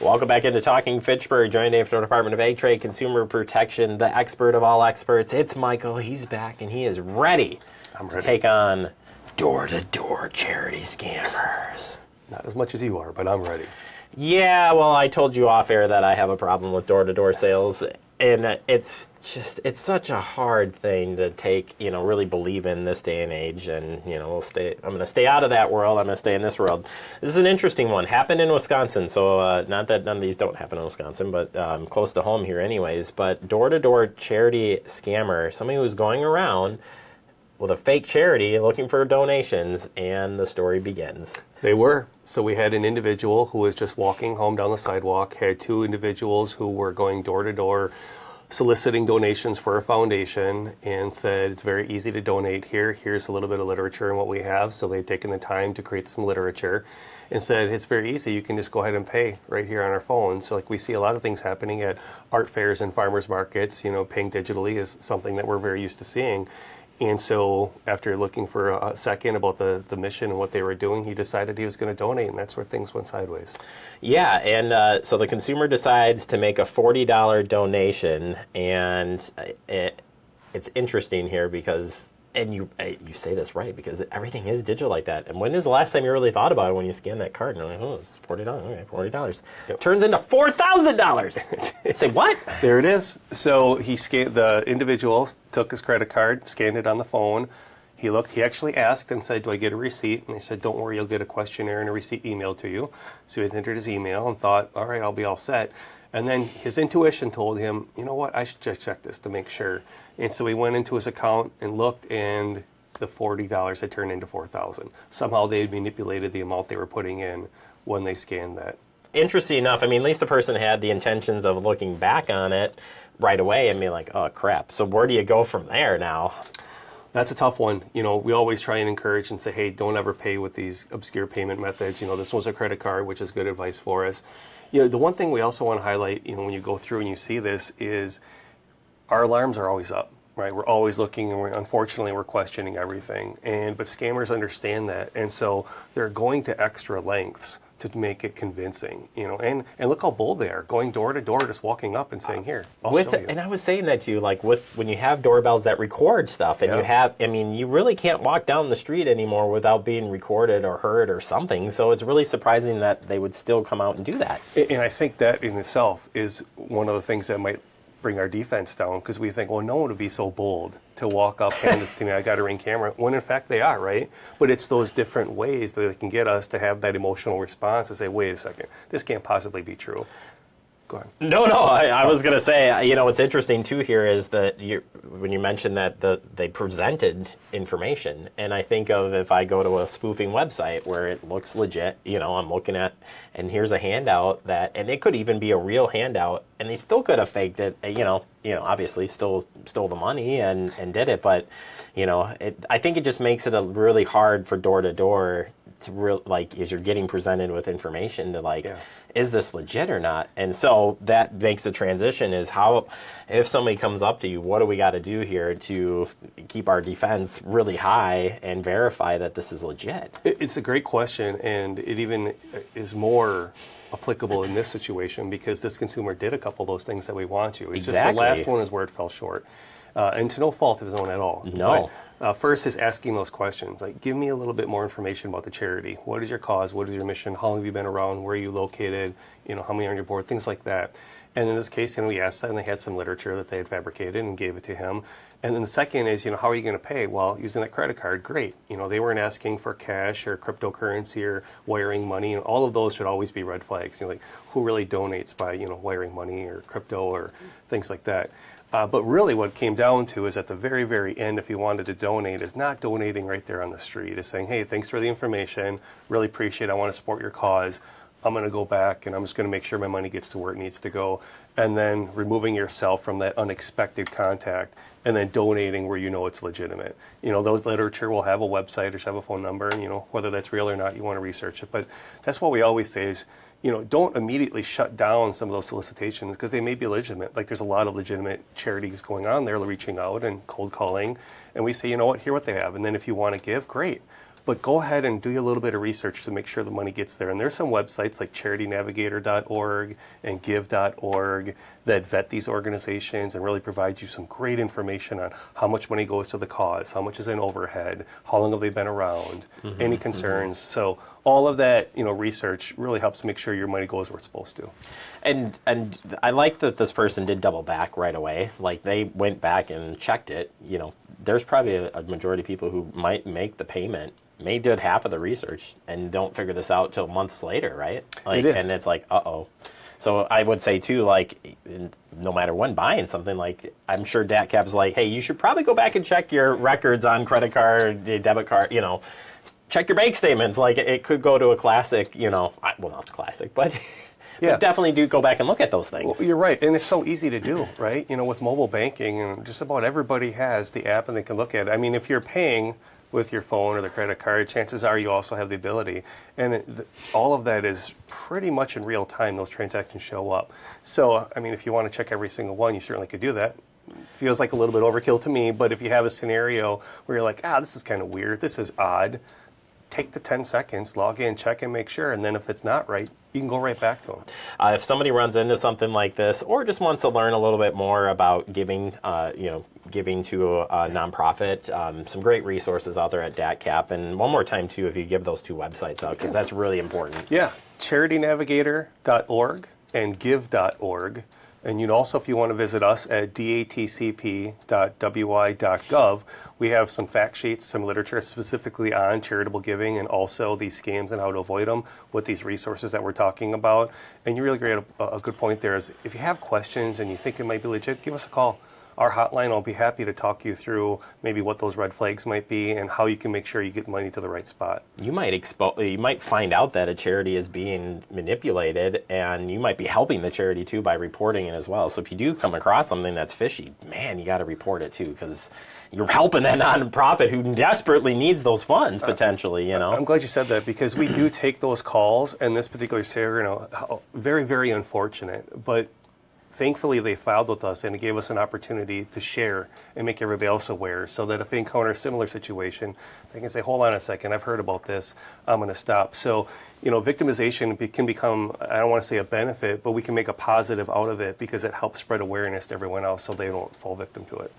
Welcome back into Talking Fitchburg, joined today from the Department of Ag Trade, Consumer Protection, the expert of all experts. It's Michael. He's back, and he is ready to take on door-to-door charity scammers. Not as much as you are, but I'm ready. Yeah, well, I told you off air that I have a problem with door-to-door sales, and it's such a hard thing to take, really believe in this day and age, and, I'm going to stay out of that world, I'm going to stay in this world. This is an interesting one. Happened in Wisconsin, so not that none of these don't happen in Wisconsin, but close to home here anyways, but door-to-door charity scammer, somebody who's going around with a fake charity looking for donations, and the story begins. They were. So we had an individual who was just walking home down the sidewalk, had two individuals who were going door to door soliciting donations for a foundation, and said it's very easy to donate here. Here's a little bit of literature and what we have. So they'd taken the time to create some literature and said it's very easy. You can just go ahead and pay right here on our phone. So like we see a lot of things happening at art fairs and farmers markets, paying digitally is something that we're very used to seeing. And so after looking for a second about the mission and what they were doing, he decided he was going to donate, and that's where things went sideways. Yeah, and so the consumer decides to make a $40 donation, and it's interesting here because, and you say this right, because everything is digital like that. And when is the last time you really thought about it when you scan that card? And you're like, oh, it's $40, okay, $40. Yep. Turns into $4,000. Say, what? There it is. So the individual took his credit card, scanned it on the phone. He looked, he actually asked and said, do I get a receipt? And they said, don't worry, you'll get a questionnaire and a receipt emailed to you. So he had entered his email and thought, all right, I'll be all set. And then his intuition told him, you know what, I should just check this to make sure. And so he went into his account and looked, and the $40 had turned into $4,000. Somehow they had manipulated the amount they were putting in when they scanned that. Interesting enough, at least the person had the intentions of looking back on it right away and being like, oh, crap. So where do you go from there now? That's a tough one. We always try and encourage and say, hey, don't ever pay with these obscure payment methods. This was a credit card, which is good advice for us. The one thing we also want to highlight, when you go through and you see this, is our alarms are always up, right? We're always looking, and unfortunately, we're questioning everything. But scammers understand that, and so they're going to extra lengths to make it convincing, and look how bold they are, going door to door, just walking up and saying, here, I'll show you. And I was saying that to you, like when you have doorbells that record stuff, and you really can't walk down the street anymore without being recorded or heard or something. So it's really surprising that they would still come out and do that. And I think that in itself is one of the things that might bring our defense down, because we think, well, no one would be so bold to walk up, hand this to me, I got a Ring camera, when in fact they are, right? But it's those different ways that they can get us to have that emotional response to say, wait a second, this can't possibly be true. Go ahead. No, I was going to say, what's interesting too here is that when you mentioned that they presented information, and I think of if I go to a spoofing website where it looks legit, I'm looking at, and here's a handout and it could even be a real handout, and they still could have faked it, obviously stole the money and did it, but, I think it just makes it really hard for door to door to as you're getting presented with information to is this legit or not? And so that makes the transition is how, if somebody comes up to you, what do we got to do here to keep our defense really high and verify that this is legit? It's a great question, and it even is more applicable in this situation because this consumer did a couple of those things that we want to. It's just the last one is where it fell short. And to no fault of his own at all. No. But, first is asking those questions. Like, give me a little bit more information about the charity. What is your cause? What is your mission? How long have you been around? Where are you located? How many are on your board? Things like that. And in this case, we asked that, and they had some literature that they had fabricated and gave it to him. And then the second is, how are you going to pay? Well, using that credit card, great. They weren't asking for cash or cryptocurrency or wiring money. And all of those should always be red flags. Like, who really donates by, wiring money or crypto or things like that. But really what it came down to is at the very, very end, if you wanted to donate, is not donating right there on the street. Is saying, hey, thanks for the information. Really appreciate it. I want to support your cause. I'm going to go back and I'm just going to make sure my money gets to where it needs to go. And then removing yourself from that unexpected contact and then donating where it's legitimate. Those literature will have a website or have a phone number, and whether that's real or not, you want to research it. But that's what we always say is, don't immediately shut down some of those solicitations because they may be legitimate. Like there's a lot of legitimate charities going on there reaching out and cold calling. And we say, here what they have. And then if you want to give, great. But go ahead and do a little bit of research to make sure the money gets there. And there's some websites like charitynavigator.org and give.org that vet these organizations and really provide you some great information on how much money goes to the cause, how much is in overhead, how long have they been around, any concerns. So all of that, research really helps make sure your money goes where it's supposed to. And I like that this person did double back right away. Like they went back and checked it. There's probably a majority of people who might make the payment, may did half of the research, and don't figure this out till months later, right? It is. And it's like, uh-oh. So I would say too, like, no matter when buying something, like, I'm sure DATCP's like, hey, you should probably go back and check your records on credit card, debit card, check your bank statements. Like, it could go to a classic, well, not classic, but Yeah. definitely do go back and look at those things. Well, you're right, and it's so easy to do, right? With mobile banking, and just about everybody has the app and they can look at it. I mean, if you're paying with your phone or the credit card, chances are you also have the ability. And all of that is pretty much in real time, those transactions show up. So, I mean, if you want to check every single one, you certainly could do that. Feels like a little bit overkill to me, but if you have a scenario where you're like, this is kind of weird, this is odd, take the 10 seconds, log in, check and make sure, and then if it's not right, you can go right back to them. If somebody runs into something like this, or just wants to learn a little bit more about giving, giving to a nonprofit, some great resources out there at DATCP. And one more time, too, if you give those two websites out, because that's really important. Yeah, charitynavigator.org and give.org. And also, if you want to visit us at datcp.wi.gov, we have some fact sheets, some literature specifically on charitable giving and also these scams and how to avoid them with these resources that we're talking about. And you really create a good point there is if you have questions and you think it might be legit, give us a call. Our hotline will be happy to talk you through maybe what those red flags might be and how you can make sure you get money to the right spot. You might find out that a charity is being manipulated, and you might be helping the charity too by reporting it as well. So if you do come across something that's fishy, man, you got to report it too, because you're helping that nonprofit who desperately needs those funds potentially. I'm glad you said that because we do take those calls, and this particular scenario, very, very unfortunate, but thankfully, they filed with us and it gave us an opportunity to share and make everybody else aware so that if they encounter a similar situation, they can say, hold on a second, I've heard about this, I'm going to stop. So, victimization can become, I don't want to say a benefit, but we can make a positive out of it because it helps spread awareness to everyone else so they don't fall victim to it.